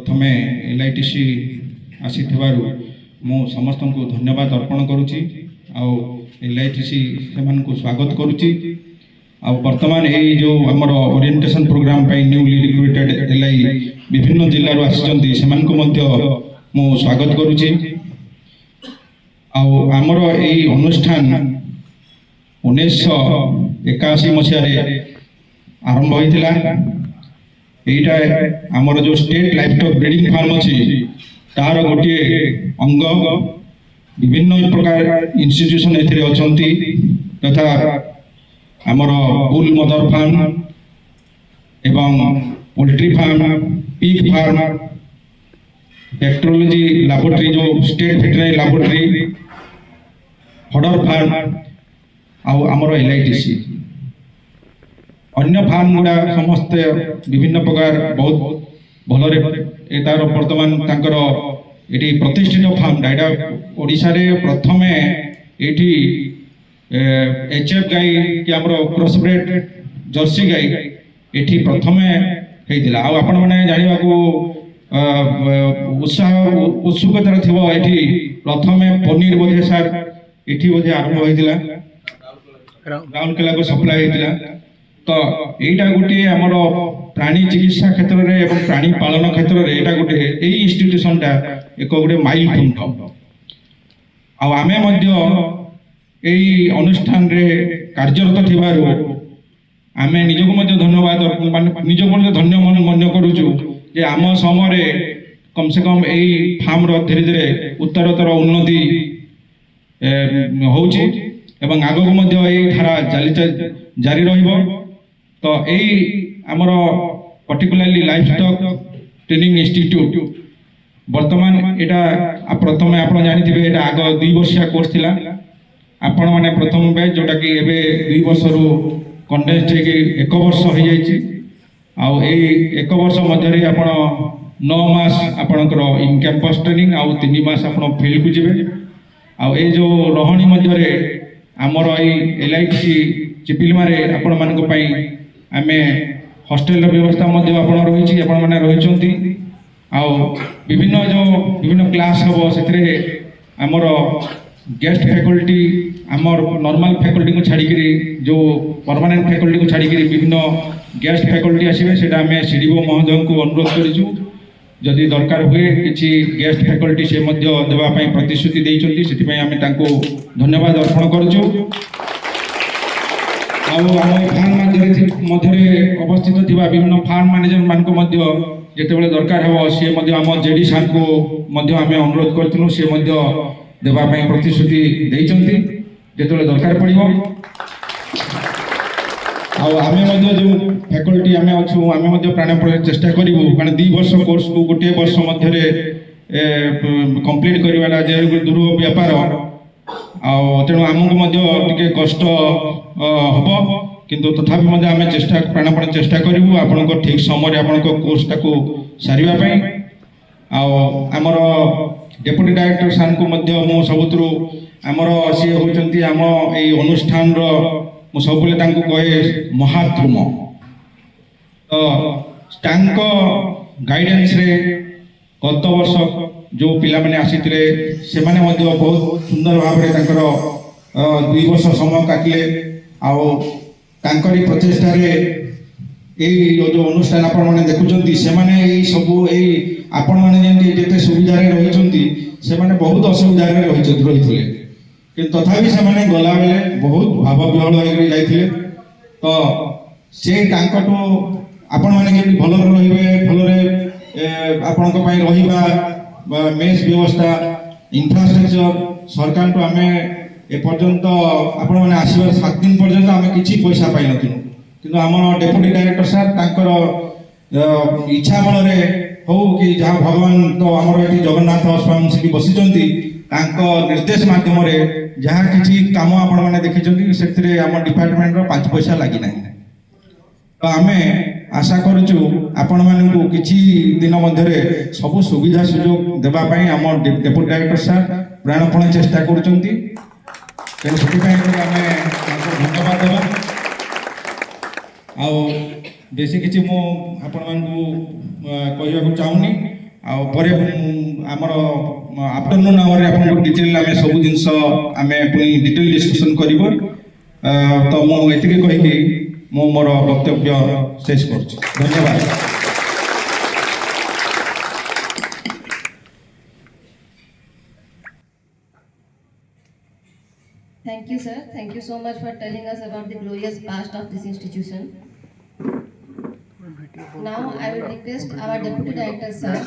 प्रथमे एलआईटीसी आसी मु समस्त को धन्यवाद अर्पण करुच्ची एलआईटीसी से स्वागत करुच्ची वर्तमान यही जो आमर orientation program newly recruited LI विभिन्न जिल्लारू आसी मु स्वागत करुच्ची आमर यही अनुष्ठान 1981 मसीह आरंभ होता यहीटा आमर जो स्टेट लाइवस्टॉक ब्रीडिंग फार्म अच्छी तार गोटे अंग विभिन्न प्रकार इंस्टीट्यूशन ए तथा आमर बुल मदर फार्म एवं poultry farm pig farm technology laboratory जो state veterinary laboratory fodder farm आमर एलआईटीसी अन्य फार्म गुड़ा समस्ते विभिन्न प्रकार बहुत भलरे तार वर्तमान तांकर एटी प्रतिष्ठित फार्म डाइडा ओडिशा रे प्रथम एटी एचएफ गाई कि हमरो क्रॉसब्रेड जर्सी गाई एटी प्रथम हेतिला आपण माने जानिबा को उत्सुकता थिबो एटी प्रथम पनीर बोधे सर एटी बोधे आरंभ होइतिला राउरकेला को सप्लाई होइतिला तो यहीटा गोटे आमर प्राणी चिकित्सा क्षेत्र में प्राणी पालन क्षेत्र में यहाँ गोटे यही इंस्टीट्यूशन एक गोटे माइल खुंट आमे यही अनुष्ठान रे कार्यरत थिबारु आमे निजको धन्यवाद निजको धन्य मन करूचु जे आम समय कम से कम यही फार्म धीरे धीरे उत्तरोत्तर उन्नति होउची एवं आगक धारा जारी रहिबो तो यही आमर पर्टिकुलरली लाइवस्टॉक ट्रेनिंग इंस्टीट्यूट वर्तमान यहाँ प्रथम आप जानी ये आग 2 वर्षिया कोर्स थिला आपण माने प्रथम बैच जोटा कि एबे 2 वर्ष रु कंडेन्स होगी 1 वर्ष हो जाइए एक वर्ष मध्य आपण 9 मास आपणकर इन कैंपस ट्रेनिंग आउ 3 मास आपण फील्ड को जीवे ये जो रहणी मध्य आमर एलआईटीसी चिपिलमारे आपण मानक पई आमे हॉस्टेल व्यवस्था रही विभिन्न जो विभिन्न क्लास हम से आमर गेस्ट फैकल्टी आमर नॉर्मल फैकल्टी को छाड़ी जो परमानेंट फैकल्टी को छाड़ी विभिन्न गेस्ट फैकल्टी आसवे से सीडीओ महोदय को अनुरोध करूँ जदि दरकार हुए किसी गेस्ट फैकल्टी से देवाई प्रतिश्रुति देते से धन्यवाद अर्पण करुँ फार्म मध्य अवस्थित थिबा विभिन्न फार्म मैनेजर मान जिते दरकार हो सी आम जेडी सार को आम अनुरोध करूँ सी देवाई प्रतिश्रुति देते जिते दरकार पड़ो आम जो फैकल्टी आम अच्छू आम प्राण चेष्टा करूँ कारण 2 वर्ष कोर्स को गोटे वर्ष मध्य कंप्लीट करवाटा जे दूर व्यापार तेणु आमको टे कष्ट हम किंतु तथापि आम चेष्टा प्राणपण चेष्टा करूँ आपण ठीक समय आपण कोर्सटा को सारे आमर डेप्यूटी डायरेक्टर सार को मु सबुतु आमर सी होती आम ये अनुष्ठान मु सब कहे महाद्रुम तो गाइडेंस रे गत वर्ष जो पिला माने आसीथिले से माने बहुत सुंदर भाव में 2 वर्ष समय काटिले प्रचेषा जो अनुष्ठान आपण मैंने देखुं से मैंने सब आपण मैंने जिते सुविधा रही से मैंने बहुत असुविधा रही तथापि से मैंने गला बेले बहुत भाव विहल होते तो से आपण मैंने भल रे आपण रहा मेस व्यवस्था इंफ्रास्ट्रक्चर सरकार को आम एपर्यंत आपण मैंने आसबार 7 दिन पर्यंत आम कि पैसा पाई नु कि आम डेप्यूटी डायरेक्टर सार इच्छा बल हो कि जहाँ भगवान तो आमर ये जगन्नाथ स्वामी से बसी निर्देश मध्यम जहाँ किसी काम आपण मैंने देखी से आम डिपार्टमेंट 5 पैसा लगी ना तो आम आशा करुचु आपण मानू किछि दिन मध्य सब सुविधा सुजोग देवाई आम डेप्यूटी डायरेक्टर सार प्राणपण चेष्टा करुचंती धन्यवाद देवा बेसी किसी मु आपण मानू कहवाक चाहूनी ଆଉ ପରେ ଆମର ଆଫ୍ଟରନୁନ୍ ଆୱାରରେ ଆପଣଙ୍କୁ ଡିଟେଲ ଆମେ ସବୁ ଜିନିଷ ଆମେ ପୁଣି ଡିଟେଲ ଡିସ୍କସନ୍ କରିବ। ତ ମୁଁ ଏତିକି କହିକି ମୁଁ ମୋର ବକ୍ତବ୍ୟ ଶେଷ କରୁଛି। ଧନ୍ୟବାଦ। Thank you, sir. Thank you so much for telling us about the glorious past of this institution. Now, I will request our Deputy Director, sir.